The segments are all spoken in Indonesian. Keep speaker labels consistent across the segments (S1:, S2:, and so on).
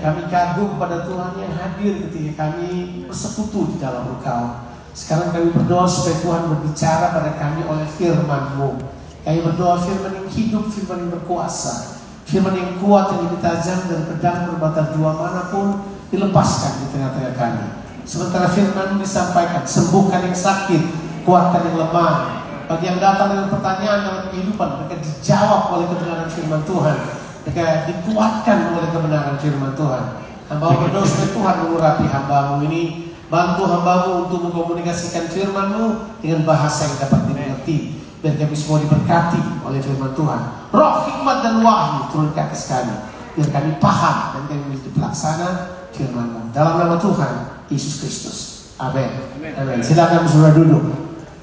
S1: kami kagum pada Tuhan yang hadir ketika kami bersekutu di dalam Engkau. Sekarang kami berdoa supaya Tuhan berbicara pada kami oleh firman-Mu. Kami berdoa firman yang hidup, firman yang berkuasa, firman yang kuat, yang lebih tajam dan pedang berbata dua manapun dilepaskan di tengah-tengah kami. Sementara firman disampaikan, sembuhkan yang sakit, kuatkan yang lemah. Bagi yang datang dengan pertanyaan dalam kehidupan, mereka dijawab oleh kebenaran firman Tuhan. Mereka dikuatkan oleh kebenaran firman Tuhan. Hamba berdoa supaya Tuhan mengurapi hamba-Mu ini. Bantu hamba-Mu untuk mengkomunikasikan firman-Mu dengan bahasa yang dapat dimengerti. Biar kami semua diberkati oleh firman Tuhan. Roh hikmat dan wahyu turun ke atas kami. Biar kami paham dan kami menjadi pelaksana firman-Mu. Dalam nama Tuhan Yesus Kristus. Amin. Amin. Silakan saudara duduk.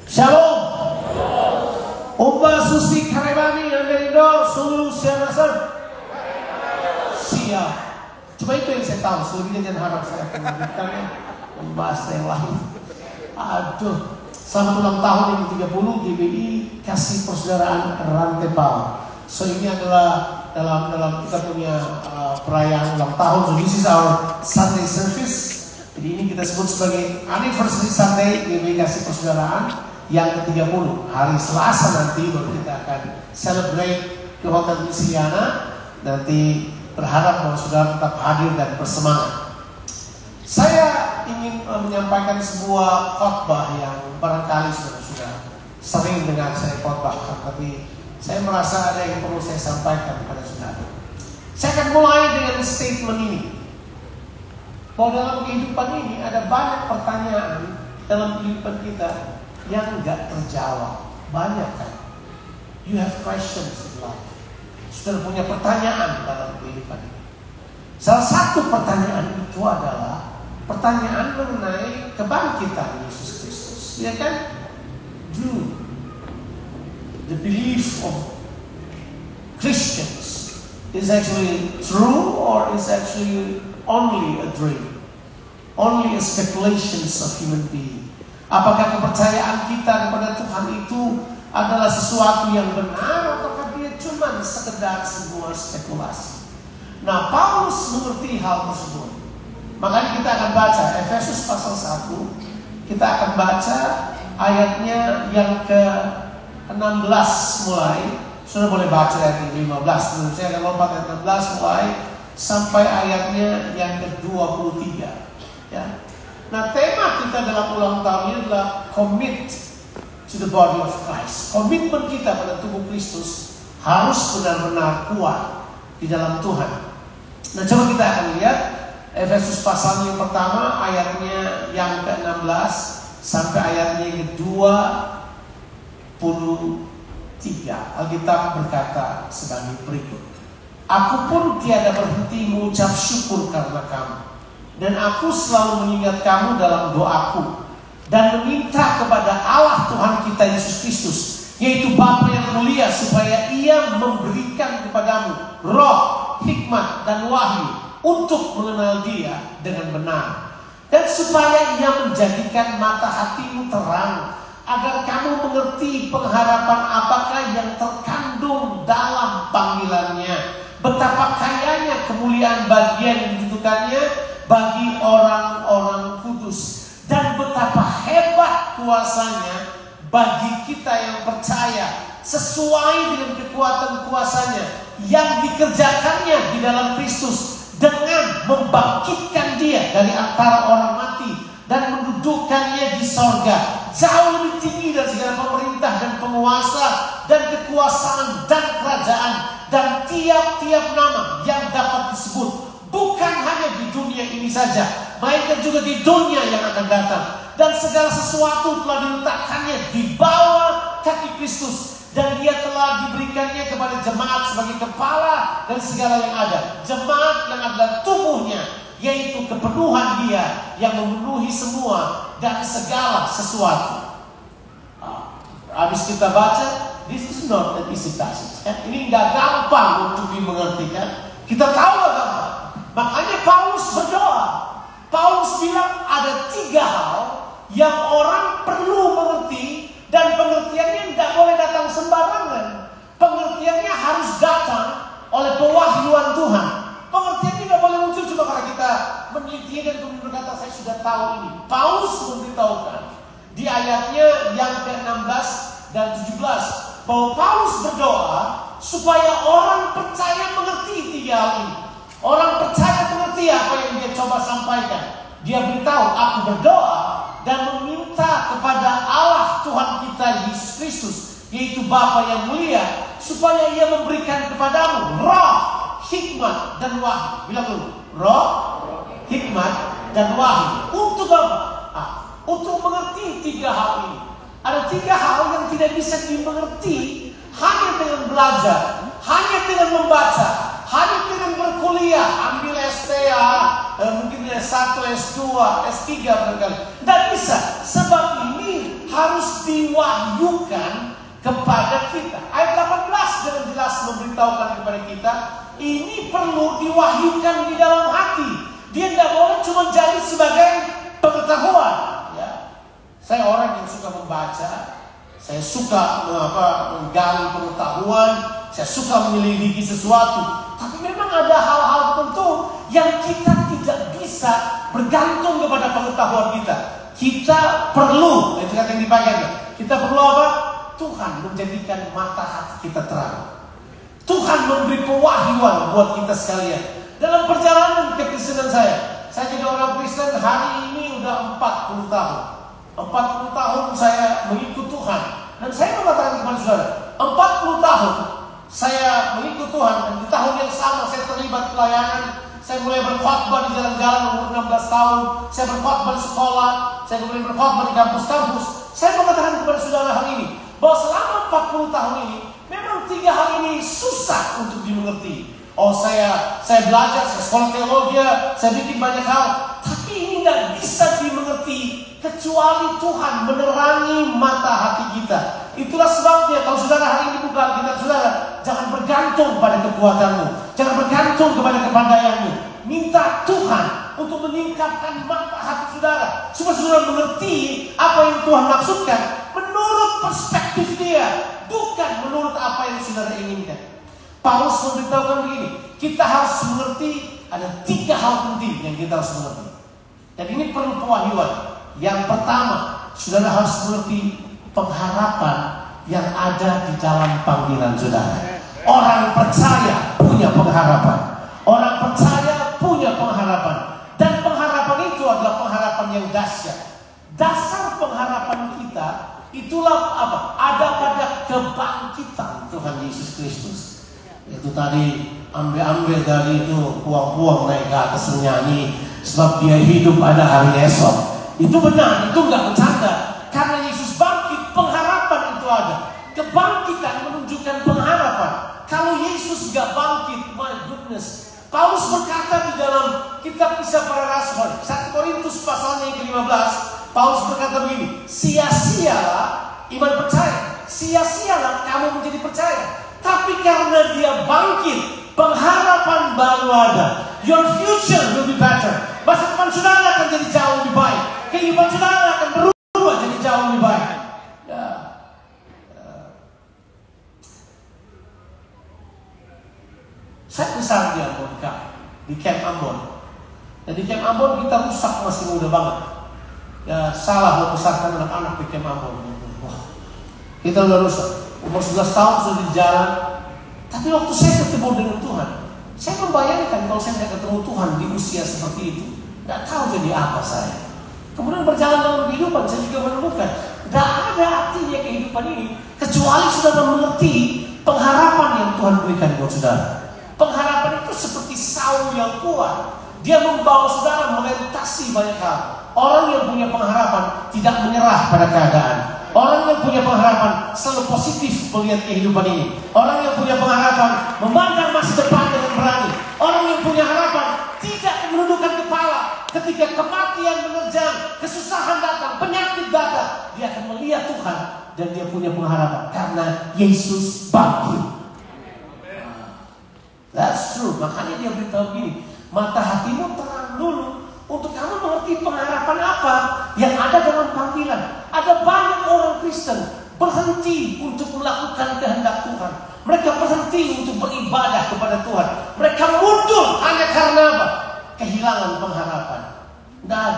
S1: Shalom. Umba susi karebami anderido sulu sianasar. Siap. Cuma itu yang saya tahu. Selebihnya jangan harap saya akan memberikannya membahas yang lain. Aduh. Selamat ulang tahun yang ke-30 GBI kasih persaudaraan Rantepal. So ini adalah dalam kita punya perayaan ulang tahun. So this is our Sunday service. Jadi ini kita sebut sebagai anniversary Sunday GBI kasih persaudaraan yang ke-30. Hari Selasa nanti baru kita akan celebrate di Hotel Misiana. Nanti berharap bahwa saudara tetap hadir dan bersemangat. Saya ingin menyampaikan sebuah khotbah yang barangkali sudah sering dengar saya khotbahkan, tapi saya merasa ada yang perlu saya sampaikan kepada saudara. Saya akan mulai dengan statement ini, bahwa dalam kehidupan ini ada banyak pertanyaan dalam kehidupan kita yang nggak terjawab. Banyak kan? You have questions in life. Saudara punya pertanyaan dalam kehidupan ini. Salah satu pertanyaan itu adalah pertanyaan mengenai kebangkitan Yesus Kristus. Ya kan? Do the belief of Christians is actually true or is actually only a dream? Only a speculations of human being? Apakah kepercayaan kita kepada Tuhan itu adalah sesuatu yang benar ataukah dia cuma sekedar sebuah spekulasi? Nah, Paulus mengerti hal tersebut. Makanya kita akan baca Efesus pasal 1. Kita akan baca ayatnya yang ke-16 mulai. Sudah boleh baca ayat ke-15. Saya akan lompat ayat 16 mulai sampai ayatnya yang ke-23. Ya. Nah, tema kita dalam ulang tahun ini adalah commit to the body of Christ. Komitmen kita pada tubuh Kristus harus benar-benar kuat di dalam Tuhan. Nah, coba kita akan lihat Efesus pasal yang pertama ayatnya yang ke-16 sampai ayatnya yang ke-23. Alkitab berkata sebagai berikut. Aku pun tiada berhenti mengucap syukur karena kamu, dan aku selalu mengingat kamu dalam doaku, dan meminta kepada Allah Tuhan kita Yesus Kristus, yaitu Bapa yang mulia, supaya Ia memberikan kepadamu roh, hikmat dan wahyu untuk mengenal Dia dengan benar, dan supaya Ia menjadikan mata hatimu terang, agar kamu mengerti pengharapan apakah yang terkandung dalam panggilannya, betapa kayanya kemuliaan bagian yang ditentukannya bagi orang-orang kudus, dan betapa hebat kuasanya bagi kita yang percaya, sesuai dengan kekuatan kuasanya yang dikerjakannya di dalam Kristus, dengan membangkitkan Dia dari antara orang mati dan mendudukkannya di sorga, jauh lebih tinggi dari segala pemerintah dan penguasa dan kekuasaan dan kerajaan dan tiap-tiap nama yang dapat disebut, bukan hanya di dunia ini saja, melainkan juga di dunia yang akan datang. Dan segala sesuatu telah diletakkannya di bawah kaki Kristus, dan Dia telah diberikannya kepada jemaat sebagai kepala dan segala yang ada. Jemaat yang adalah tubuhnya, yaitu kepenuhan Dia yang memenuhi semua dan segala sesuatu. Habis kita baca, this is not an easy passage. Ini nggak gampang untuk dimengerti kan? Kita tahu nggak gampang. Makanya Paulus berdoa. Paulus bilang ada 3 hal yang orang perlu mengerti, dan pengertiannya tidak boleh datang sembarangan. Pengertiannya harus datang oleh pewahyuan Tuhan. Pengertiannya tidak boleh muncul cuma karena berkata, saya sudah tahu ini. Paulus memberitahukan di ayatnya yang ke-16 dan 17 bahwa Paulus berdoa supaya orang percaya mengerti 3 hal ini. Orang percaya mengerti apa yang dia coba sampaikan. Dia beritahu, aku berdoa dan meminta kepada Allah Tuhan kita Yesus Kristus, yaitu Bapa yang mulia, supaya ia memberikan kepadamu roh, hikmat, dan wahyu. Bilang dulu, roh, hikmat, dan wahyu. Untuk apa? Untuk mengerti 3 hal ini. Ada 3 hal yang tidak bisa dimengerti hanya dengan belajar, hanya dengan membaca, hanya dengan berkuliah, ambil STA, mungkin S1, S2, S3 barangkali. Tidak bisa, sebab ini harus diwahyukan kepada kita. Ayat 18 dengan jelas memberitahukan kepada kita, ini perlu diwahyukan di dalam hati. Dia tidak boleh cuma jadi sebagai pengetahuan. Ya. Saya orang yang suka membaca, saya suka menggali pengetahuan, saya suka menyelidiki sesuatu. Tapi memang ada hal-hal tertentu yang kita tidak bisa bergantung kepada pengetahuan kita. Kita perlu, itu kata yang dipakai, kita perlu apa? Tuhan menjadikan mata hati kita terang. Tuhan memberi pewahyuan buat kita sekalian. Dalam perjalanan kekristenan saya jadi orang Kristen hari ini udah 40 tahun. 40 tahun saya mengikut Tuhan. Dan saya mengatakan kepada saudara, 40 tahun saya mengikut Tuhan, dan di tahun yang sama saya terlibat pelayanan. Saya mulai berkhotbah di jalan-jalan umur 16 tahun. Saya berkhotbah di sekolah. Saya mulai berkhotbah di kampus-kampus. Saya mengatakan kepada saudara hal ini, bahwa selama 40 tahun ini memang 3 hal ini susah untuk dimengerti. Oh, saya belajar, saya sekolah teologi, saya bikin banyak hal, tapi ini tidak bisa dimengerti kecuali Tuhan menerangi mata hati kita. Itulah sebabnya kalau saudara hari ini buka Alkitab saudara, jangan bergantung pada kekuatanmu, jangan bergantung kepada kepandaianmu. Minta Tuhan untuk meningkatkan mata hati saudara, supaya saudara mengerti apa yang Tuhan maksudkan menurut perspektif Dia, bukan menurut apa yang saudara inginkan. Paulus memberitahukan begini, kita harus mengerti ada 3 hal penting yang kita harus mengerti. Dan ini perlu pewahyuan. Yang pertama, saudara harus mengerti pengharapan yang ada di dalam panggilan saudara. Orang percaya punya pengharapan. Orang percaya punya pengharapan. Dan pengharapan itu adalah pengharapan yang dahsyat. Dasar pengharapan kita itulah apa? Ada pada kebangkitan Tuhan Yesus Kristus. Itu tadi ambil dari itu puang-puang naik ke atas menyanyi, sebab Dia hidup pada hari esok. Itu benar, itu enggak bercanda. Karena Yesus bangkit, pengharapan itu ada. Kebangkitan menunjukkan pengharapan. Kalau Yesus enggak bangkit, my goodness. Paulus berkata di dalam kitab Kisah Para Rasul 1 Korintus pasalnya yang ke-15, Paulus berkata begini, sia-sialah iman percaya, sia-sialah kamu menjadi percaya. Tapi karena Dia bangkit, pengharapan baru ada. Your future will be better. Masa depan saudara akan jadi jauh lebih baik. Kehidupan saudara akan berubah jadi jauh lebih baik. Saya besar di Ambon, di Camp Ambon. Dan di Camp Ambon kita rusak masih muda banget. Ya salah membesarkan anak-anak di Camp Ambon. Wah, kita udah rusak. Umur 11 tahun sudah di jalan. Tapi waktu saya ketemu dengan Tuhan, saya membayangkan kalau saya tidak ketemu Tuhan di usia seperti itu, tidak tahu jadi apa saya. Kemudian berjalan dalam kehidupan, saya juga menemukan tidak ada artinya kehidupan ini kecuali saudara mengerti pengharapan yang Tuhan berikan buat saudara. Pengharapan itu seperti saung yang kuat. Dia membawa saudara melintasi banyak hal. Orang yang punya pengharapan tidak menyerah pada keadaan. Orang yang punya pengharapan selalu positif melihat kehidupan ini. Orang yang punya pengharapan memandang masa depan dengan berani. Orang yang punya harapan tidak menundukkan kepala ketika kematian menerjang, kesusahan datang, penyakit datang. Dia akan melihat Tuhan dan dia punya pengharapan karena Yesus bangkit. That's true. Makanya dia beritahu gini, mata hatimu terang dulu untuk kamu mengerti pengharapan apa yang ada dalam panggilan. Ada banyak orang Kristen berhenti untuk melakukan kehendak Tuhan. Mereka berhenti untuk beribadah kepada Tuhan. Mereka mundur hanya karena apa? Kehilangan pengharapan. Tidak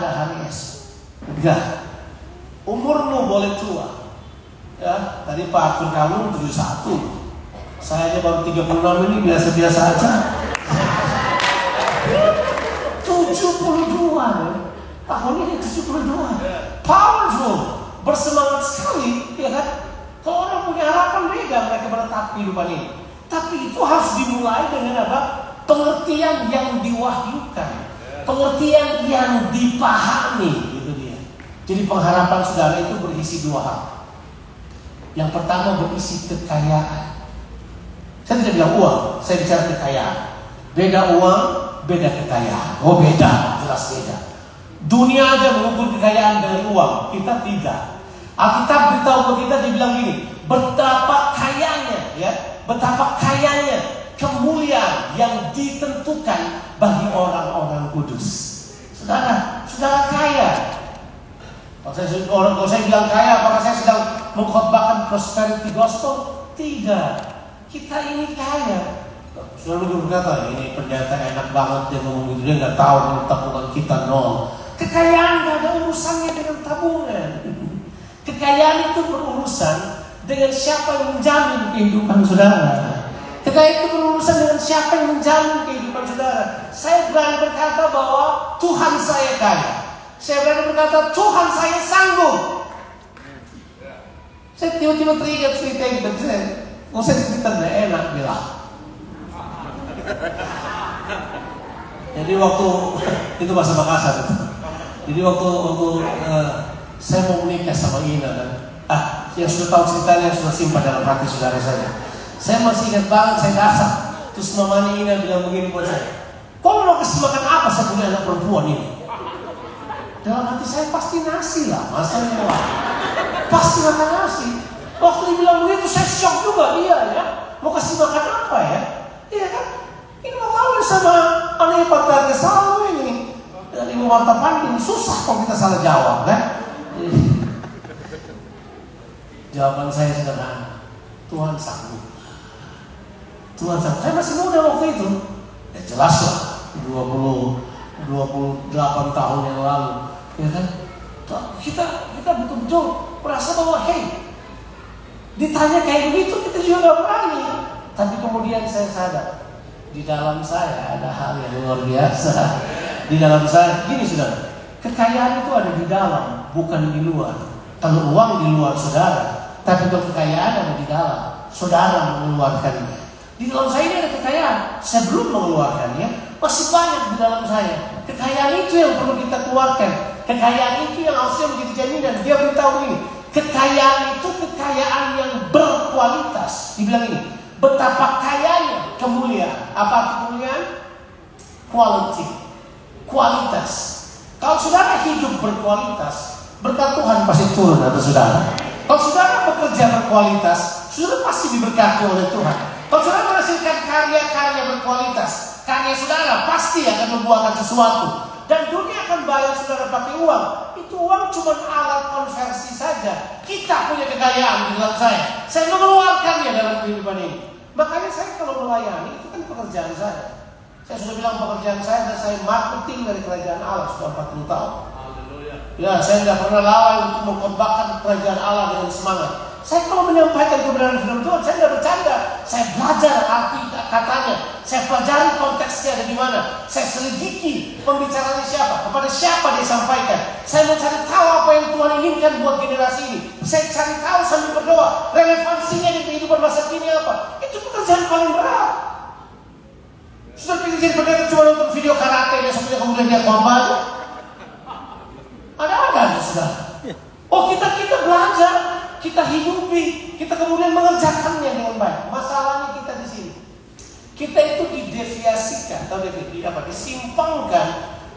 S1: boleh tua. Ya, tadi Pak Arthur Kalung 71. Saya aja baru 36 ini biasa-biasa aja. 72 ya. Tahun ini 72. Powerful, bersemangat sekali, ya kan? Kalau orang punya harapan beda mereka menetap kehidupan ini. Tapi itu harus dimulai dengan apa? Pengertian yang diwahyukan, pengertian yang dipahami, gitu dia. Jadi pengharapan saudara itu berisi dua hal. Yang pertama berisi kekayaan. Saya tidak bilang uang, saya bicara kekayaan. Beda uang, beda kekayaan. Oh beda, jelas beda. Dunia aja mengukur kekayaan dari uang, kita tidak. Alkitab beritahu ke kita, dibilang gini, betapa kayanya, ya, betapa kayanya kemuliaan yang ditentukan bagi orang-orang kudus. Saudara kaya. Kalau saya bilang kaya, apakah saya sedang mengkhotbahkan prosperity gospel? Tidak. Kita ini kaya. Selalu berkata, ini pendeta enak banget dia ngomong gitu, dia nggak tahu tabungan kita nol. Kekayaan nggak ada urusannya dengan tabungan. Kekayaan itu berurusan dengan siapa yang menjamin kehidupan saudara. Kekayaan itu berurusan dengan siapa yang menjamin kehidupan saudara. Saya berani berkata bahwa Tuhan saya kaya. Saya berani berkata Tuhan saya sanggup. Saya tiba-tiba teringat cerita itu. Saya cerita tidak enak bilang. Jadi waktu itu bahasa Makassar itu. Jadi waktu saya mau menikah sama Ina kan. Yang sudah tahu ceritanya sudah simpan dalam hati saudara saya. Saya masih ingat banget, saya datang. Terus mamanya Ina bilang begini buat saya. Kau mau kasih makan apa saya punya anak perempuan ini? Dalam hati saya pasti nasi lah, masa luar. Pasti makan nasi. Waktu dia bilang begitu saya shock juga, iya ya. Mau kasih makan apa ya? Iya kan? Ini mau kawin sama anak Pak Selalu ini. Dan Ibu Marta Panding, susah kalau kita salah jawab kan? Jawaban saya sederhana. Tuhan sanggup. Tuhan sanggup. Saya masih muda waktu itu. Ya jelas lah. 28 tahun yang lalu. Ya kan? Kita betul-betul merasa bahwa ditanya kayak begitu kita juga gak berani. Tapi kemudian saya sadar, di dalam saya ada hal yang luar biasa. Di dalam saya, gini saudara, kekayaan itu ada di dalam, bukan di luar. Kalau uang di luar saudara, tapi kalau kekayaan ada di dalam, saudara mengeluarkannya. Di dalam saya ini ada kekayaan, saya belum mengeluarkannya, masih banyak di dalam saya. Kekayaan itu yang perlu kita keluarkan. Kekayaan itu yang harusnya menjadi jaminan. Dia beritahu ini, kekayaan itu kekayaan yang berkualitas. Dibilang ini, betapa kayanya kemuliaan. Apa arti kemuliaan? Quality, kualitas. Kalau saudara hidup berkualitas, berkat Tuhan pasti turun atas saudara. Kalau saudara bekerja berkualitas, saudara pasti diberkati oleh Tuhan. Kalau saudara menghasilkan karya-karya berkualitas, karya saudara pasti akan membuahkan sesuatu. Dan dunia akan bayar saudara pakai uang. Itu uang cuma alat konversi saja. Kita punya kekayaan di dalam saya. Saya mengeluarkannya dalam kehidupan ini. Makanya saya kalau melayani, itu kan pekerjaan saya. Saya sudah bilang pekerjaan saya dan saya marketing dari kerajaan Allah sudah 40 tahun. Ya, saya tidak pernah lalai untuk mengkhotbahkan kerajaan Allah dengan semangat. Saya kalau menyampaikan kebenaran firman Tuhan, saya tidak bercanda. Saya belajar arti katanya. Saya pelajari konteksnya ada di mana. Saya selidiki pembicaranya siapa, kepada siapa dia sampaikan. Saya mau cari tahu apa yang Tuhan inginkan buat generasi ini. Saya cari tahu sambil berdoa, relevansinya di kehidupan masa kini apa. Itu pekerjaan paling berat. Sudah pikir jadi pendeta cuma nonton video karate besoknya kemudian dia koma aja. Ada sudah. Oh kita belajar, kita hidupi, kita kemudian mengerjakannya dengan baik. Masalahnya kita di sini, kita itu dideviasikan atau disimpangkan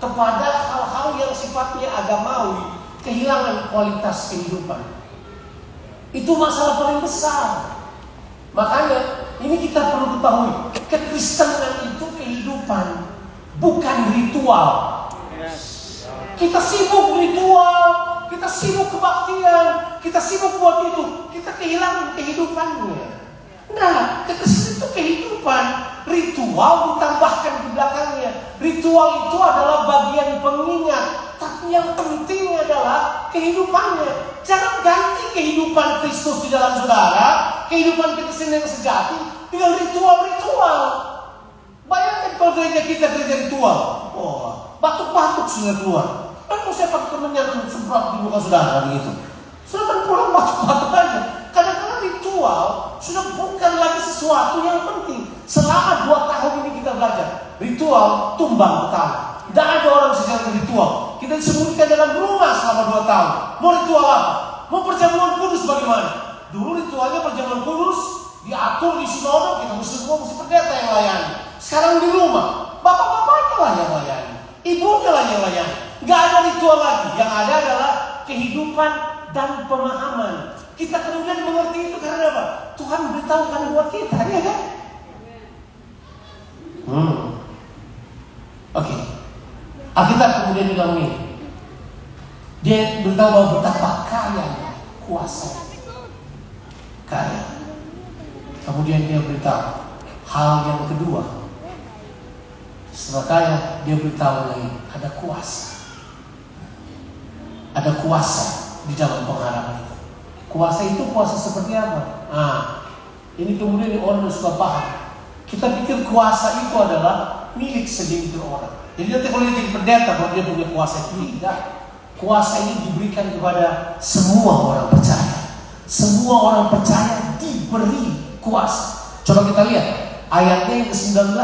S1: kepada hal-hal yang sifatnya agamawi, kehilangan kualitas kehidupan. Itu masalah paling besar. Makanya ini kita perlu ketahui, kekristenan itu kehidupan, bukan ritual. Kita sibuk ritual, kita sibuk kebaktian, kita sibuk buat itu, kita kehilangan kehidupannya. Nah, kekristenan itu kehidupan. Ritual ditambahkan di belakangnya. Ritual itu adalah bagian pengingat, tapi yang penting adalah kehidupannya. Jangan ganti kehidupan Kristus di dalam saudara, kehidupan kekristenan yang sejati dengan ritual-ritual. Bayangkan kalau gereja kita gereja ritual, batuk-batuk sudah keluar. Kalau saya pakai kemenyan semprot di muka saudara begitu, sudah kan pulang batuk-batuk aja. Kadang-kadang ritual sudah bukan lagi sesuatu yang penting. Selama 2 tahun ini kita belajar ritual tumbang ke tanah. Tidak ada orang sejarah ritual. Kita disembunyikan dalam rumah selama 2 tahun. Mau ritual apa? Mau perjamuan kudus bagaimana? Dulu ritualnya perjamuan kudus diatur di sinode, kita mesti pendeta yang layani. Sekarang di rumah, bapak-bapaknya lah yang layani, ibunya lah yang layani. Gak ada ritual lagi. Yang ada adalah kehidupan dan pemahaman. Kita kemudian mengerti itu karena apa? Tuhan beritahukan buat kita, ya kan? Oke. Alkitab kemudian bilang ini, dia beritahu bahwa betapa kayanya kuasa, kaya. Kemudian dia beritahu hal yang kedua. Setelah kaya, dia beritahu lagi ada kuasa. Ada kuasa di dalam pengharapan itu. Kuasa itu kuasa seperti apa? Ini kemudian orang suka paham. Kita pikir kuasa itu adalah milik segelintir orang. Jadi nanti kalau dia jadi pendeta, kalau dia punya kuasa itu tidak. Kuasa ini diberikan kepada semua orang percaya. Semua orang percaya diberi kuasa. Coba kita lihat ayatnya yang ke-19.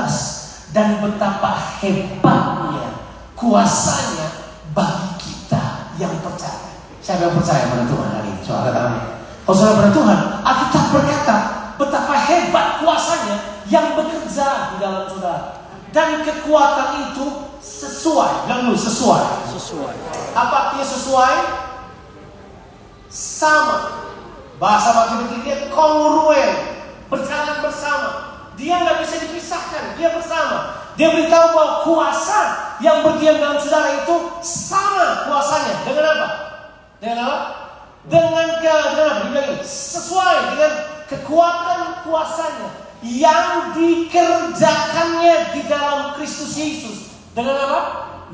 S1: Dan betapa hebatnya kuasanya bagi kita yang percaya. Siapa yang percaya pada Tuhan hari ini? Coba kata kami. Kalau saudara pada Tuhan, Alkitab berkata betapa hebat kuasanya yang bekerja di dalam saudara. Dan kekuatan itu sesuai. Bilang dulu, sesuai. Apa artinya sesuai? Sama. Bahasa matematikanya kongruen, berjalan bersama. Dia nggak bisa dipisahkan, dia bersama. Dia beritahu bahwa kuasa yang berdiam dalam saudara itu sama kuasanya. Dengan apa? Dengan apa? Dengan apa? Sesuai dengan kekuatan kuasanya yang dikerjakannya di dalam Kristus Yesus. Dengan apa?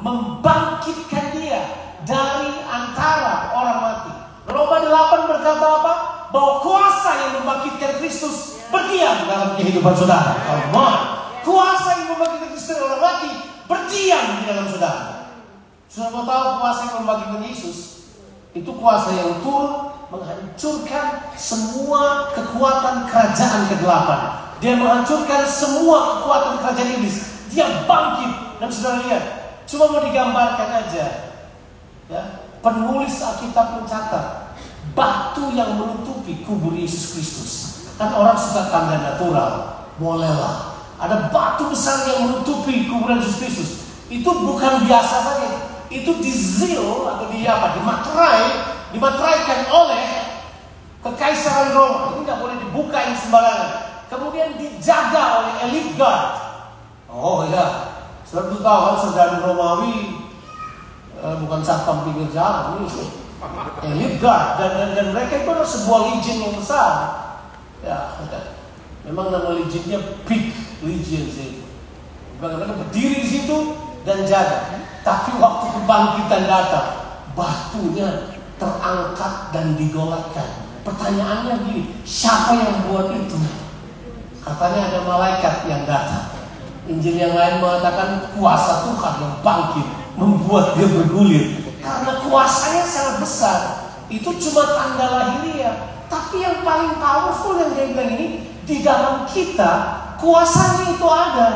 S1: Membangkitkan dia dari antara orang mati. Roma 8 berkata apa? Bahwa kuasa yang membangkitkan Kristus berdiam dalam kehidupan saudara. Kuasa yang membangkitkan Kristus dari orang mati berdiam di dalam saudara. Sudah mau tahu kuasa yang membangkitkan Yesus? Itu kuasa yang turun menghancurkan semua kekuatan kerajaan ke-8. Dia menghancurkan semua kekuatan kerajaan iblis. Dia bangkit. Dan saudara lihat, cuma mau digambarkan aja. Ya, penulis Alkitab mencatat batu yang menutupi kubur Yesus Kristus. Kan orang suka tanda natural, bolehlah. Ada batu besar yang menutupi kuburan Yesus Kristus. Itu bukan biasa saja. Itu dizil atau dimateraikan oleh Kekaisaran Roma. Ini tidak boleh dibuka ini sembarangan. Kemudian dijaga oleh elite guard. Oh ya, saudara tahu kan saudara Romawi bukan satpam pinggir jalan ini. Elite guard dan mereka itu adalah sebuah legion yang besar. Ya, memang nama legionnya big legion sih. Mereka berdiri di situ dan jaga. Tapi waktu kebangkitan datang, batunya terangkat dan digolakkan. Pertanyaannya gini, siapa yang buat itu? Katanya ada malaikat yang datang. Injil yang lain mengatakan kuasa Tuhan yang bangkit membuat dia bergulir. Karena kuasanya sangat besar. Itu cuma tanda lahiriah. Tapi yang paling powerful yang dia bilang ini, di dalam kita kuasanya itu ada.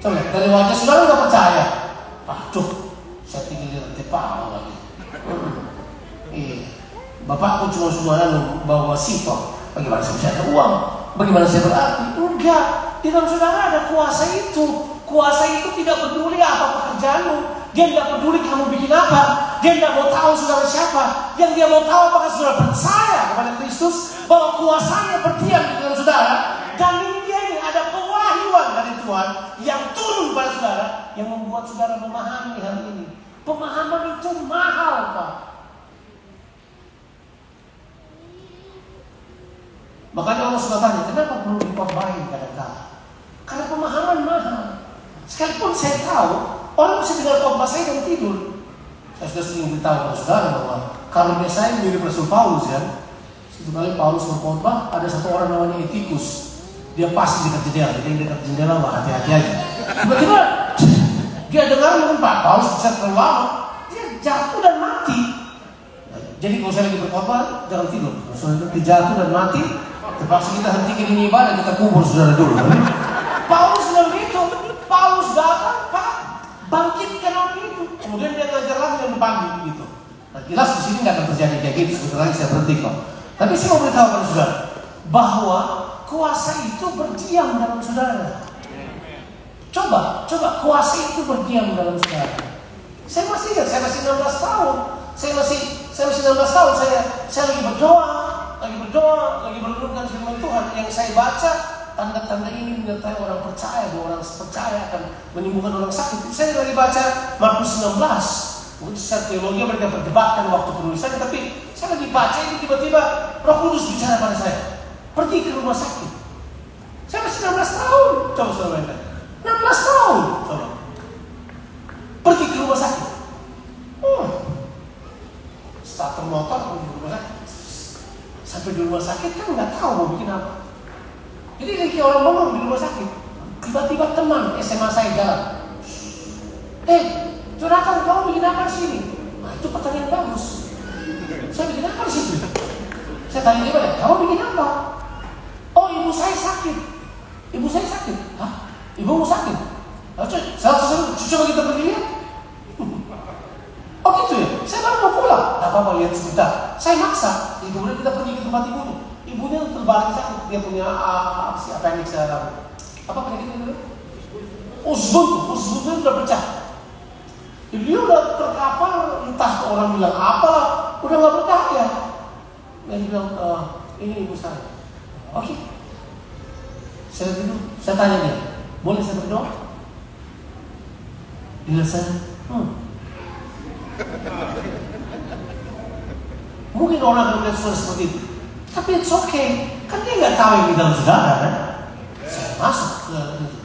S1: Coba dari wajah saudara nggak percaya. Aduh, saya tinggal di rantai pawang lagi. Iya, bapakku cuma semuanya bawa sitok. Bagaimana saya bisa ada uang? Bagaimana saya berarti? Enggak, di dalam saudara ada kuasa itu. Kuasa itu tidak peduli apa pekerjaanmu. Dia tidak peduli kamu bikin apa. Dia tidak mau tahu saudara siapa. Yang dia mau tahu apakah saudara percaya kepada Kristus, bahwa kuasanya berdiam di dalam saudara. Dan ini dia ini ada pewahyuan dari Tuhan yang turun pada saudara, yang membuat saudara memahami hal ini. Pemahaman itu mahal, Pak. Makanya orang suka tanya, kenapa perlu Sekalipun saya tahu orang bisa dengar khotbah saya dan tidur. Saya sudah sering beritahu kepada saudara bahwa kalau saya mirip Rasul Paulus ya. Satu kali Paulus berkhotbah, ada satu orang namanya Etikus. Dia pasti dekat jendela, jadi yang dekat jendela hati-hati aja. Tiba-tiba dia dengar mungkin Pak Paulus bisa terlalu lama, dia jatuh dan mati. Jadi kalau saya lagi berkhotbah, jangan tidur. Soalnya dia jatuh dan mati, terpaksa kita hentikan ini ibadah, kita kubur saudara dulu. Paulus bilang gitu, Paulus datang, Pak, bangkitkan orang itu. Kemudian dia ngajar lagi dan dipanggil gitu. Nah, jelas di sini nggak akan terjadi kayak gitu. Sebentar saya berhenti kok. Tapi saya mau beritahu kepada saudara bahwa kuasa itu berdiam dalam saudara. Coba kuasa itu berdiam dalam saudara. Saya masih ingat, saya masih 16 tahun. Saya masih 16 tahun. Saya lagi berdoa, lagi merenungkan firman Tuhan yang saya baca. Tanda-tanda ini menyertai orang percaya, bahwa orang percaya akan menyembuhkan orang sakit. Saya lagi baca Markus 16. Mungkin secara teologi mereka berdebatkan waktu penulisannya, tapi saya lagi baca ini tiba-tiba Roh Kudus bicara pada saya, pergi ke rumah sakit. Saya masih 16 tahun. Coba saudara bayangkan, 16 tahun. Coba pergi ke rumah sakit. Starter motor pergi ke rumah sakit. Sampai di rumah sakit kan nggak tahu mau bikin apa. Jadi lagi orang bangun di rumah sakit, tiba-tiba teman SMA saya jalan. Jonathan, kamu bikin apa di sini? Nah, itu pertanyaan bagus. Saya bikin apa di situ? Saya tanya dia, kamu bikin apa? Oh, ibu saya sakit. Ibu saya sakit. Hah? Ibumu sakit? Salah satu coba kita pergi lihat. Oh gitu ya? Saya baru mau pulang. Gak apa-apa, lihat sebentar. Saya maksa. Kemudian kita pergi ke tempat ibunya. Ibunya terbalik sakit. Dia punya appendix apa penyakitnya dulu? Usus buntu sudah pecah. Dia udah terkapar, entah orang bilang apalah, udah gak berdaya. Dia bilang, ini ibu saya. Oke. Saya tanya dia, boleh saya berdoa? Dia saya, mungkin orang akan melihat saudara seperti itu, tapi it's okay. Kan dia nggak tahu yang di dalam saudara kan. Saya masuk ke itu,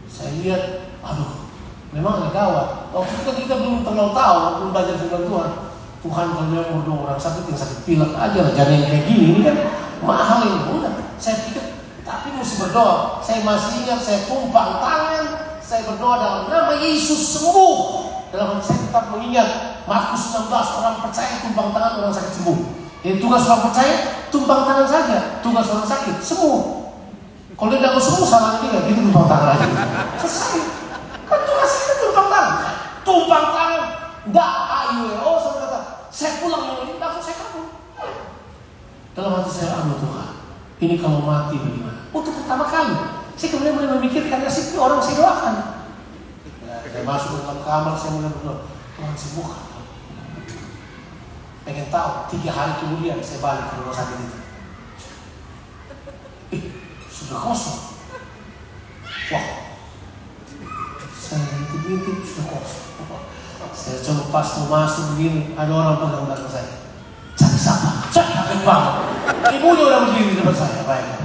S1: saya lihat, aduh, memang agak gawat. Waktu itu kita belum terlalu tahu, belum belajar firman Tuhan. Tuhan kalau memang berdoa orang sakit, yang sakit pilek aja lah, jangan yang kayak gini. Ini kan mahal ini. Udah, saya pikir, tapi mesti berdoa. Saya masih ingat, saya tumpang tangan, saya berdoa dalam nama Yesus sembuh. Dalam hati saya tetap mengingat Markus 16, orang percaya tumpang tangan, orang sakit sembuh. Jadi tugas orang percaya tumpang tangan saja, tugas orang sakit sembuh. Kalau dia tidak mau sembuh, salahnya dia, gitu tumpang tangan aja. Selesai. Kan tugas kita tumpang tangan, enggak AIWO. Saya kata, saya pulang yang ini, langsung saya kabur. Dalam hati saya, aduh Tuhan, ini kalau mati bagaimana? Untuk pertama kali, saya kemudian mulai memikirkan nasib orang saya doakan. Saya masuk ke dalam kamar, saya mulai berdoa, Tuhan sembuhkan. Pengen tahu, 3 hari kemudian saya balik ke rumah sakit itu. Sudah kosong. Wah, saya ngintip-ngintip sudah kosong. Saya coba pas mau masuk begini, ada orang pegang belakang saya. Cari siapa? Cari kaget banget. Ibunya udah berdiri di depan saya, baik.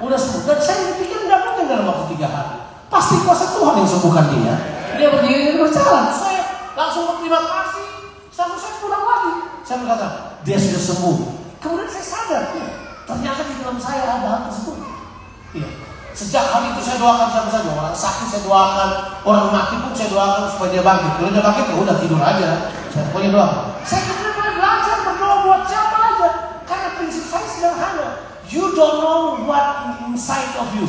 S1: Udah sembuh. Dan saya pikir tidak mungkin dalam waktu 3 hari. Pasti kuasa Tuhan yang sembuhkan dia. Dia berdiri dan berjalan. Saya langsung berterima kasih. Langsung saya pulang lagi. Saya berkata, dia sudah sembuh. Kemudian saya sadar, ternyata di dalam saya ada hal tersebut. Iya. Sejak hari itu saya doakan sama saja. Orang sakit saya doakan, orang mati pun saya doakan supaya dia bangkit. Kalau dia bangkit ya udah tidur aja. Saya pokoknya doakan. Saya kemudian mulai belajar berdoa buat siapa aja. Karena prinsip saya sederhana. You don't know what inside of you.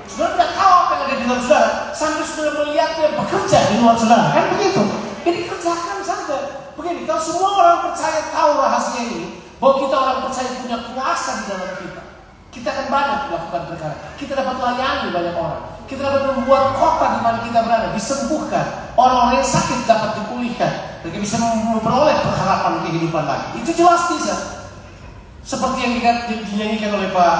S1: Saudara tidak tahu apa yang ada di dalam saudara. Sampai saudara melihat dia bekerja di luar saudara. Kan begitu. Jadi kerjakan saja. Begini, kalau semua orang percaya tahu rahasia ini, bahwa kita orang percaya punya kuasa di dalam kita. Kita akan banyak melakukan perkara. Kita dapat melayani banyak orang. Kita dapat membuat kota di mana kita berada disembuhkan. Orang-orang yang sakit dapat dipulihkan. Mereka bisa memperoleh pengharapan kehidupan lagi. Itu jelas bisa. Seperti yang dinyanyikan oleh Pak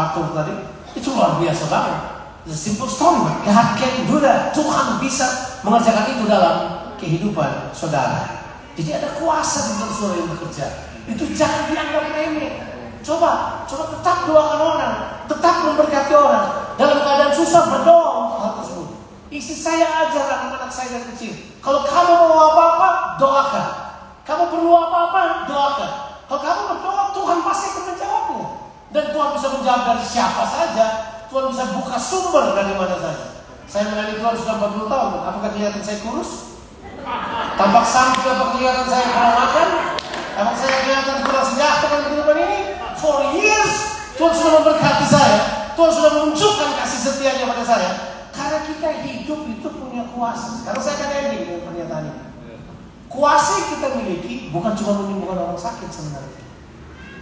S1: Arthur tadi. Itu luar biasa banget. It's a simple story. God can do that. Tuhan bisa mengerjakan itu dalam kehidupan saudara. Jadi ada kuasa di dalam saudara yang bekerja. Itu jangan dianggap remeh. Coba tetap doakan orang, tetap memberkati orang. Dalam keadaan susah berdoa untuk hal tersebut. Istri saya ajar anak-anak saya dari kecil. Kalau kamu mau apa-apa, doakan. Kamu perlu apa-apa, doakan. Kalau kamu berdoa, Tuhan pasti akan menjawabnya. Dan Tuhan bisa menjawab dari siapa saja. Tuhan bisa buka sumber dari mana saja. Saya melayani Tuhan sudah 40 tahun. Apakah kelihatan saya kurus? Tampak sampai apa kelihatan saya kurang makan? Apakah saya kelihatan kurang sejahtera dalam kehidupan ini? For years, Tuhan sudah memberkati saya. Tuhan sudah menunjukkan kasih setianya pada saya. Karena kita hidup itu punya kuasa. Sekarang saya akan ending dengan pernyataan ini. Kuasa yang kita miliki bukan cuma menyembuhkan orang sakit sebenarnya.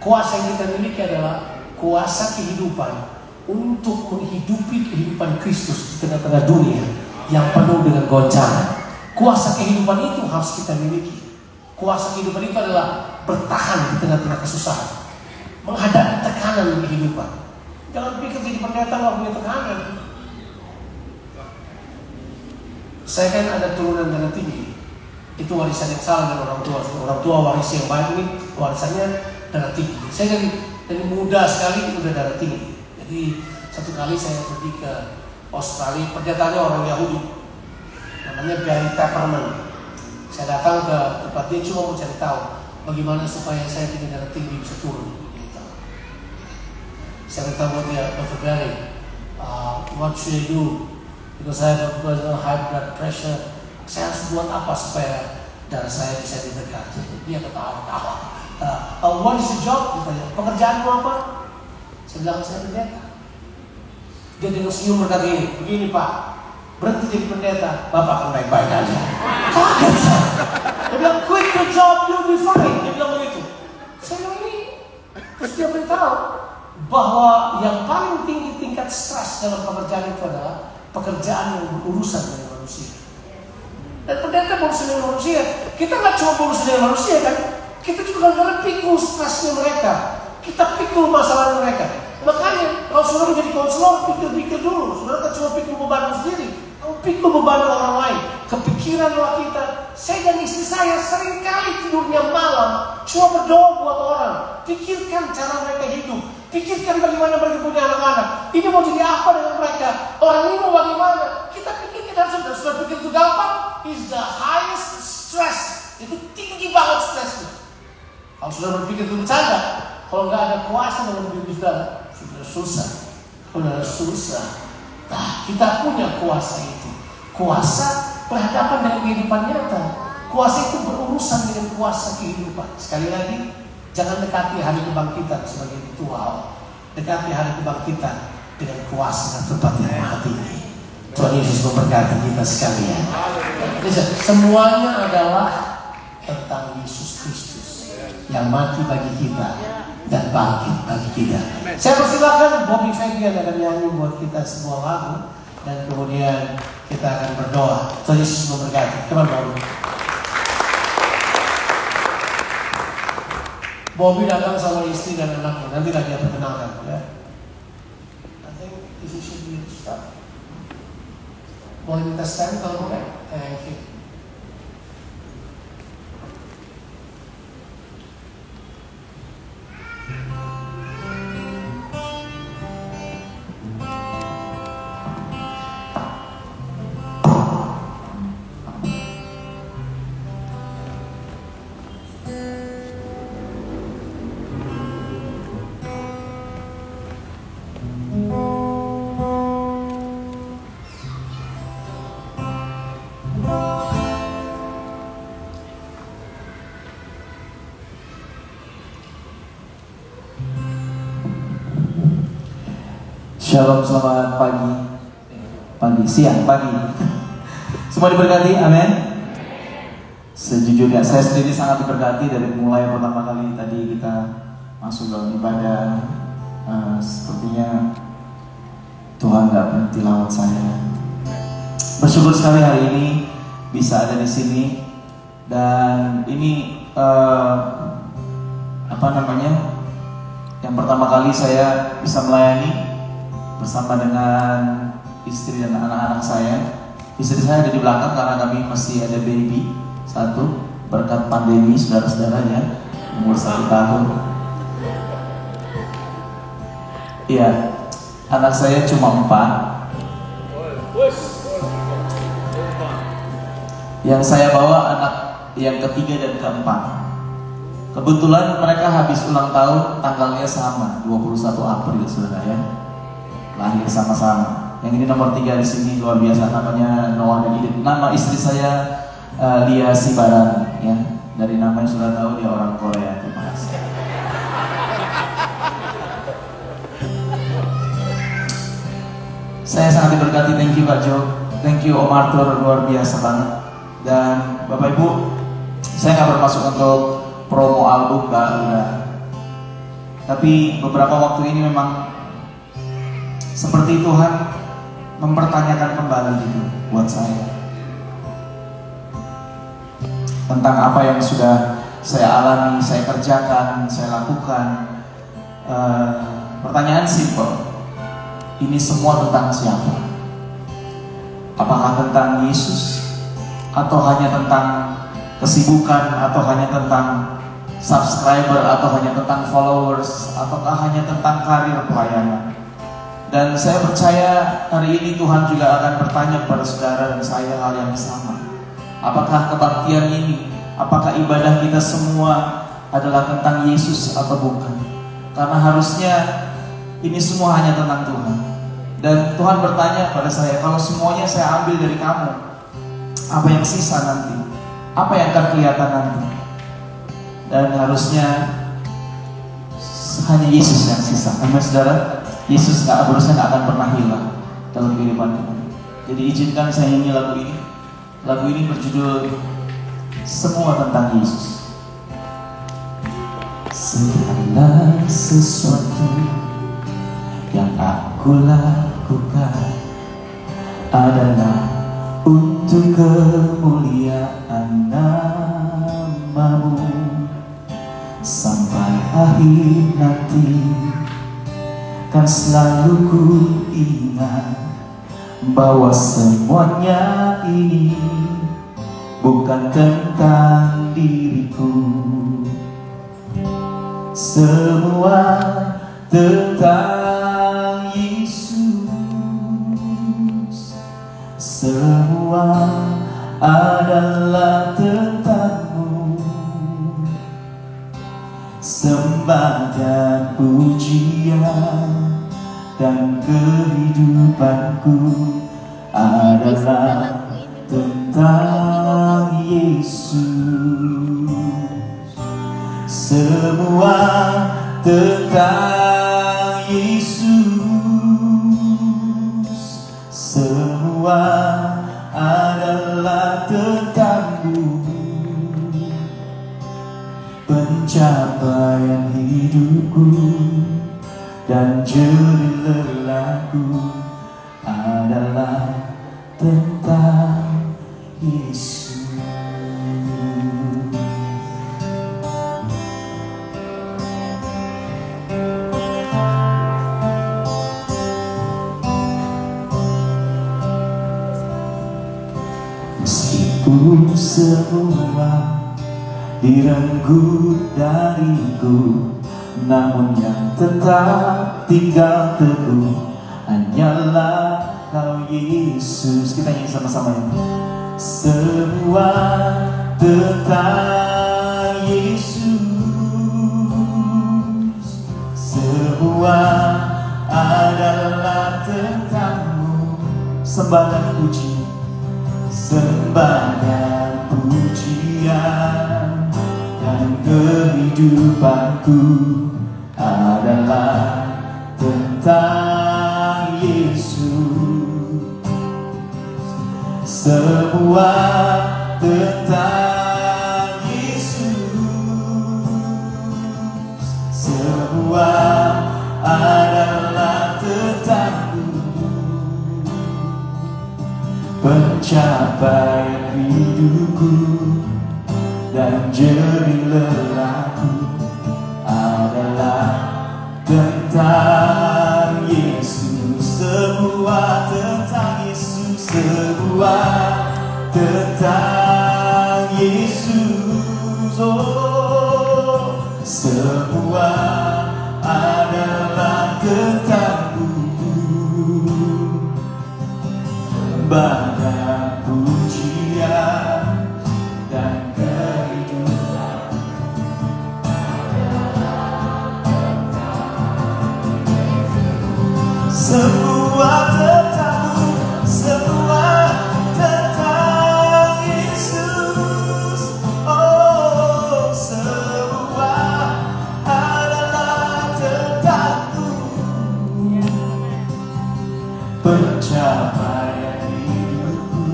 S1: Kuasa yang kita miliki adalah kuasa kehidupan untuk menghidupi kehidupan Kristus di tengah-tengah dunia yang penuh dengan goncangan. Kuasa kehidupan itu harus kita miliki. Kuasa kehidupan itu adalah bertahan di tengah-tengah kesusahan, menghadapi tekanan kehidupan. Jangan pikir jadi pendeta nggak punya tekanan. Saya kan ada turunan darah tinggi. Itu warisan yang salah dari orang tua. Orang tua waris yang baik ini warisannya darah tinggi. Saya dari muda sekali udah darah tinggi. Jadi satu kali saya pergi ke Australia, pendetanya orang Yahudi, namanya Barry Tapperman. Saya datang ke tempat dia cuma mau cari tahu bagaimana supaya saya punya darah tinggi bisa turun. Gitu. Saya bertanya dia, Dr. Barry, what should I do? Because I have high blood pressure. Saya harus buat apa supaya darah saya bisa didekat? Dia ketawa-tawa. What is your job? Ditanya, pekerjaanmu apa? Saya bilang, saya pendeta. Dia dengan senyum berkata ini, begini Pak, berhenti jadi pendeta, Bapak akan baik-baik aja. Kaget saya. Dia bilang, quit your job, you'll be fine. Dia bilang begitu. Saya bilang ini, terus dia beritahu bahwa yang paling tinggi tingkat stres dalam pekerjaan itu adalah pekerjaan yang berurusan dengan manusia. Dan pendeta berurusan dengan manusia. Kita nggak cuma berurusan dengan manusia kan? Kita juga kadang-kadang pikul stresnya mereka. Kita pikul masalah mereka. Makanya kalau saudara menjadi konselor, pikir-pikir dulu. Saudara tak cuma pikul beban sendiri, kamu pikul beban orang lain. Kepikiranlah kita. Saya dan istri saya sering kali tidurnya malam cuma berdoa buat orang. Pikirkan cara mereka hidup. Pikirkan bagaimana mereka punya anak-anak. Ini mau jadi apa dengan mereka? Orang ini mau bagaimana? Kita pikirkan dan sudah pikir itu gampang. Is the highest stress. Itu tinggi banget stresnya. Kalau sudah berpikir itu bercanda, kalau nggak ada kuasa dalam diri saudara, sudah susah. Sudah susah. Nah, kita punya kuasa itu. Kuasa berhadapan dengan kehidupan nyata. Kuasa itu berurusan dengan kuasa kehidupan. Sekali lagi, jangan dekati hari kebangkitan sebagai ritual. Dekati hari kebangkitan dengan kuasa dan tempat yang maha tinggi. Tuhan Yesus memberkati kita sekalian. Semuanya adalah tentang Yesus Kristus yang mati bagi kita dan bangkit bagi kita. Saya persilakan Bobby Fabian akan nyanyi buat kita sebuah lagu dan kemudian kita akan berdoa. Tuhan Yesus memberkati. Come on, Bobby. Bobby datang sama istri dan anaknya. Nanti dia perkenalkan, ya. I think this should be start. Boleh minta stand kalau boleh? Thank you.
S2: Shalom, selamat pagi, siang, pagi. Semua diberkati, amin. Sejujurnya saya sendiri sangat diberkati dari mulai pertama kali tadi kita masuk dalam ibadah. Sepertinya Tuhan gak berhenti lawat saya. Bersyukur sekali hari ini bisa ada di sini dan ini yang pertama kali saya bisa melayani bersama dengan istri dan anak-anak saya. Istri saya ada di belakang karena kami masih ada baby satu berkat pandemi, saudara-saudaranya umur 1 tahun. Iya, anak saya cuma 4. Yang saya bawa anak yang ketiga dan keempat. Kebetulan mereka habis ulang tahun, tanggalnya sama, 21 April, saudara ya. Lahir sama-sama. Yang ini nomor 3 di sini luar biasa, namanya Noah dan Idit. Nama istri saya Lia Sibaran, ya. Dari namanya sudah tahu dia orang Korea. Terima kasih. Saya sangat diberkati, thank you Pak Jo, thank you Om Arthur, luar biasa banget. Dan Bapak Ibu, saya nggak bermaksud untuk promo album, udah. Tapi beberapa waktu ini memang seperti Tuhan mempertanyakan kembali gitu buat saya tentang apa yang sudah saya alami, saya kerjakan, saya lakukan. Pertanyaan simpel. Ini semua tentang siapa? Apakah tentang Yesus? Atau hanya tentang kesibukan? Atau hanya tentang subscriber? Atau hanya tentang followers? Ataukah hanya tentang karir pelayanan? Dan saya percaya hari ini Tuhan juga akan bertanya kepada saudara dan saya hal yang sama. Apakah kebaktian ini, apakah ibadah kita semua adalah tentang Yesus atau bukan? Karena harusnya ini semua hanya tentang Tuhan. Dan Tuhan bertanya pada saya, kalau semuanya saya ambil dari kamu, apa yang sisa nanti? Apa yang akan kelihatan nanti? Dan harusnya hanya Yesus yang sisa. Amin saudara, Yesus harusnya nggak akan pernah hilang dalam kehidupan kita. Jadi izinkan saya nyanyi lagu ini. Lagu ini berjudul Semua Tentang Yesus. Segala sesuatu yang aku lakukan adalah untuk kemuliaan nama-Mu. Sampai akhir nanti kan selalu ku ingat bahwa semuanya ini bukan tentang diriku. Semua tentang Yesus. Semua adalah tentang-Mu. Sembah dan pujian dan kehidupanku adalah tentang Yesus. Semua tentang Yesus. Semua adalah tentang-Mu. Pencapaian hidupku dan jerih lelahku adalah tentang Yesus. Meskipun semua direnggut dariku, namun yang tetap tinggal teguh hanyalah Kau Yesus. Kita nyanyi sama-sama ya. Semua tentang Yesus. Semua adalah tentang-Mu. Sembah dan puji, sembah dan pujian dan kehidupanku adalah tentang Yesus. Semua tentang Yesus. Semua adalah tentang-Mu. Pencapaian hidupku dan jerih lelahku adalah tentang Yesus. Semua tentang Yesus. Semua tentang Yesus. Oh, semua adalah tentang-Mu. Bahkan pujian semua tentang-Mu, semua tentang Yesus. Oh, semua adalah tentang-Mu. Pencapaian hidupku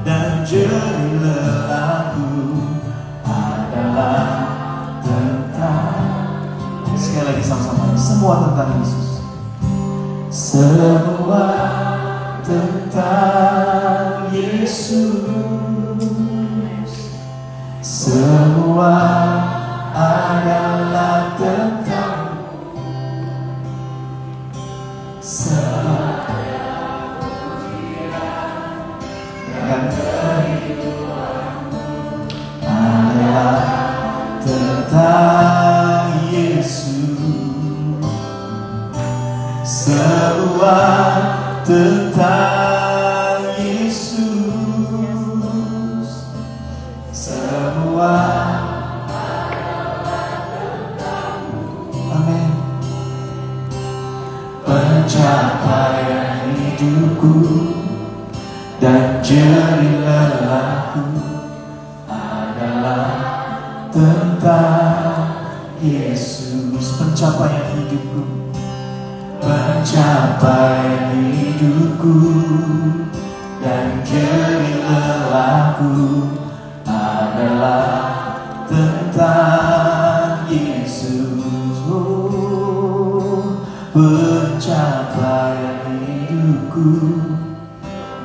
S2: dan jerih lelahku adalah tentang. Sekali lagi sama-sama, semua tentang Yesus. Semua tentang Yesus. Semua adalah tentang. Semua adalah tentang Yesus. Semua tentang Yesus. Semua amin. Pencapaian hidupku dan jerih lelahku adalah tentang Yesus. Pencapaian hidupku, pencapaian hidupku dan jerih lelahku adalah tentang Yesus. Oh, pencapaian hidupku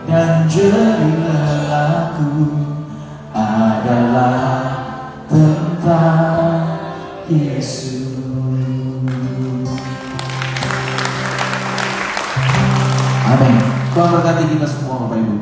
S2: dan jerih lelahku adalah tentang Yesus. Amin. Tuhan berkati kita semua, Bapak Ibu.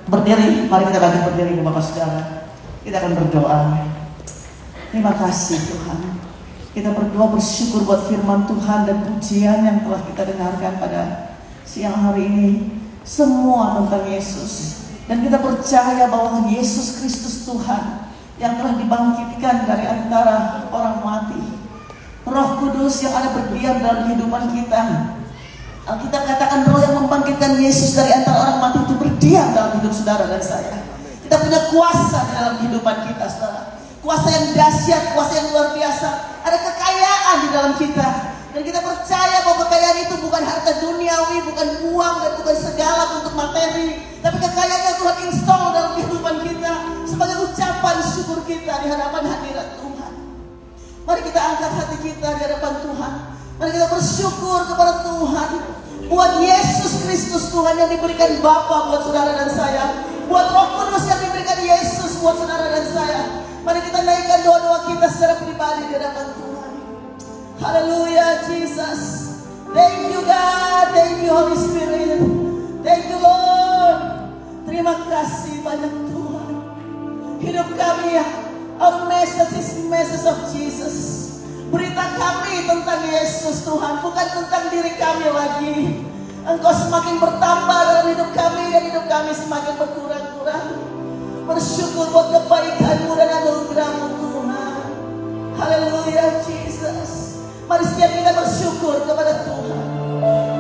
S3: Berdiri, mari kita bangkit berdiri Bapak Saudara. Kita akan berdoa. Terima kasih Tuhan. Kita berdoa bersyukur buat firman Tuhan dan pujian yang telah kita dengarkan pada siang hari ini. Semua tentang Yesus. Dan kita percaya bahwa Yesus Kristus Tuhan yang telah dibangkitkan dari antara orang mati. Roh Kudus yang ada berdiam dalam kehidupan kita. Alkitab katakan roh yang membangkitkan Yesus dari antara orang mati itu berdiam dalam hidup saudara dan saya. Kita punya kuasa di dalam kehidupan kita, saudara. Kuasa yang dahsyat, kuasa yang luar biasa. Ada kekayaan di dalam kita. Dan kita percaya bahwa kekayaan itu bukan harta duniawi, bukan uang dan bukan segala bentuk materi. Tapi kekayaannya Tuhan install dalam kehidupan kita sebagai ucapan syukur kita di hadapan hadirat Tuhan. Mari kita angkat hati kita di hadapan Tuhan. Mari kita bersyukur kepada Tuhan buat Yesus Kristus Tuhan yang diberikan Bapa buat saudara dan saya, buat Roh Kudus yang diberikan Yesus buat saudara dan saya. Mari kita naikkan doa-doa kita secara pribadi di hadapan Tuhan. Haleluya Jesus. Thank you God, thank you Holy Spirit, thank you Lord. Terima kasih banyak Tuhan. Hidup kami ya, our message is message of Jesus. Berita kami tentang Yesus Tuhan, bukan tentang diri kami lagi. Engkau semakin bertambah dalam hidup kami dan hidup kami semakin berkurang-kurang. Bersyukur buat kebaikan-Mu dan anugerah-Mu Tuhan. Haleluya Jesus. Mari setiap kita bersyukur kepada Tuhan.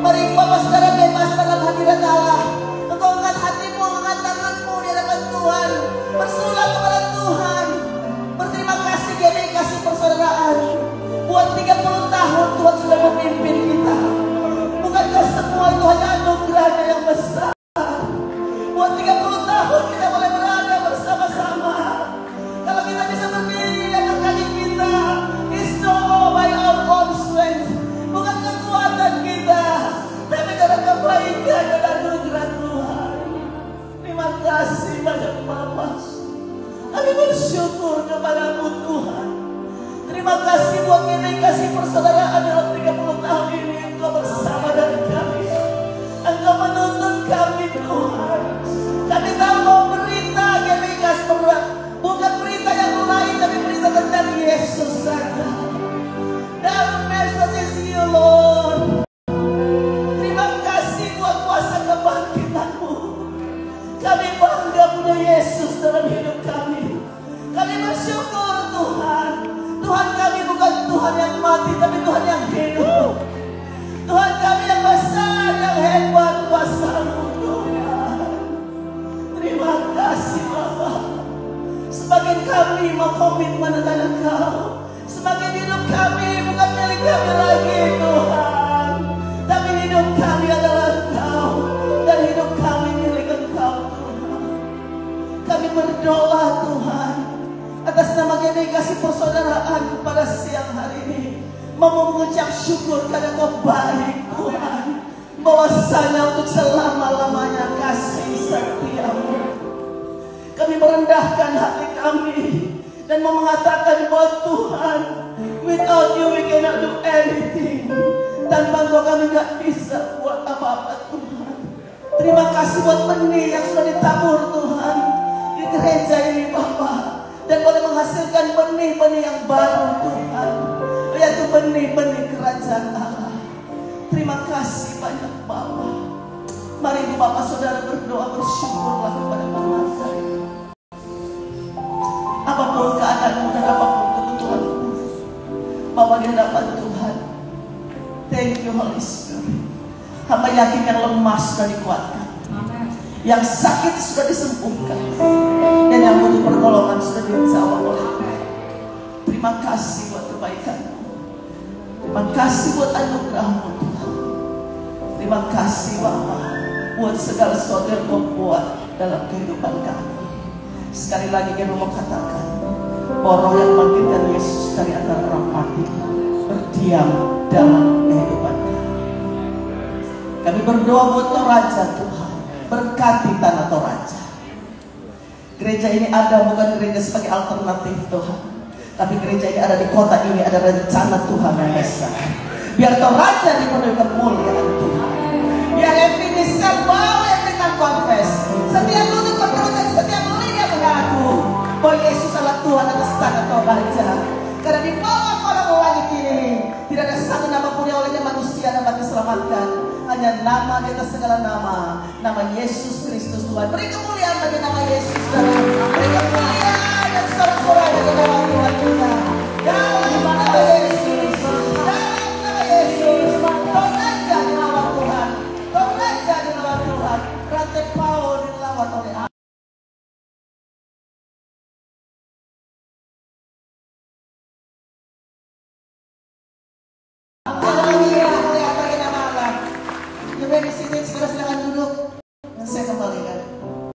S3: Mari Bapak Saudara bebas dalam hadirat Allah. Engkau angkat hatimu, angkat tanganmu di hadapan Tuhan. Berserulah kepada Tuhan. Berterima kasih GBI Kasih Persaudaraan. Buat 30 tahun Tuhan sudah memimpin kita. Bukankah semua itu hanya anugerah-Nya yang besar? Buat 30 tahun kita boleh berada bersama-sama. Kalau kita bisa berdiri di atas kaki kita, it's not by our own strength. Bukan kekuatan kita, tapi karena kebaikan dan anugerah Tuhan. Terima kasih banyak Bapa. Kami bersyukur kepada-Mu Tuhan. Terima kasih buat GBI Kasih Persaudaraan dalam 30 tahun ini. Engkau bersama dengan kami. Engkau menuntun kami Tuhan. Kami tahu bahwa berita kami mau komitmen dengan Engkau. Semakin hidup kami bukan milik kami lagi Tuhan, tapi hidup kami adalah Engkau, dan hidup kami milik Engkau Tuhan. Kami berdoa Tuhan atas nama kami kasih persaudaraan pada siang hari ini, mau mengucap syukur karena Kau baik Tuhan, bahwasanya untuk selama-lamanya kasih setiamu. Kami merendahkan hati kami dan mau mengatakan bahwa Tuhan, without you we cannot do anything. Tanpa Engkau kami gak bisa buat apa-apa Tuhan. Terima kasih buat benih yang sudah ditabur Tuhan di gereja ini Bapa, dan boleh menghasilkan benih-benih yang baru Tuhan, yaitu benih-benih kerajaan Allah. Terima kasih banyak Bapa. Mari Bapak Saudara berdoa, bersyukurlah kepada Bapa. Apapun keadaanmu dan apapun kebutuhanmu, Bapak di hadapan Tuhan. Thank you Holy Spirit. Hamba yakin yang lemah sudah dikuatkan, yang sakit sudah disembuhkan, dan yang butuh pertolongan sudah dijawab oleh Tuhan. Terima kasih buat kebaikan-Mu. Terima kasih buat anugerah-Mu Tuhan. Terima kasih Bapa buat segala sesuatu yang Kau buat dalam kehidupan kami. Sekali lagi kami mau katakan bahwa Roh yang membangkitkan Yesus dari antara orang mati berdiam dalam kehidupan kami. Kami berdoa buat Toraja Tuhan, berkati tanah Toraja. Gereja ini ada bukan gereja sebagai alternatif Tuhan, tapi gereja ini ada di kota ini, ada rencana Tuhan yang besar. Biar Toraja dipenuhi kemuliaan Tuhan. Biar every knee shall bow, every tongue confess. Setiap lutut berkata, setiap lidah mengaku bahwa Yesus adalah Tuhan atas tanah Toraja. Karena di bawah kolong langit ini tidak ada satu nama pun yang olehnya manusia dapat diselamatkan. Hanya nama di atas segala nama, nama Yesus Kristus Tuhan. Beri kemuliaan bagi nama Yesus Tuhan. Beri kemuliaan dan sorak-sorai bagi nama Tuhan kita. Dalam nama Yesus, dalam nama Yesus, Toraja dilawat Tuhan, Toraja dilawat Tuhan. Rantai Paul dilawat oleh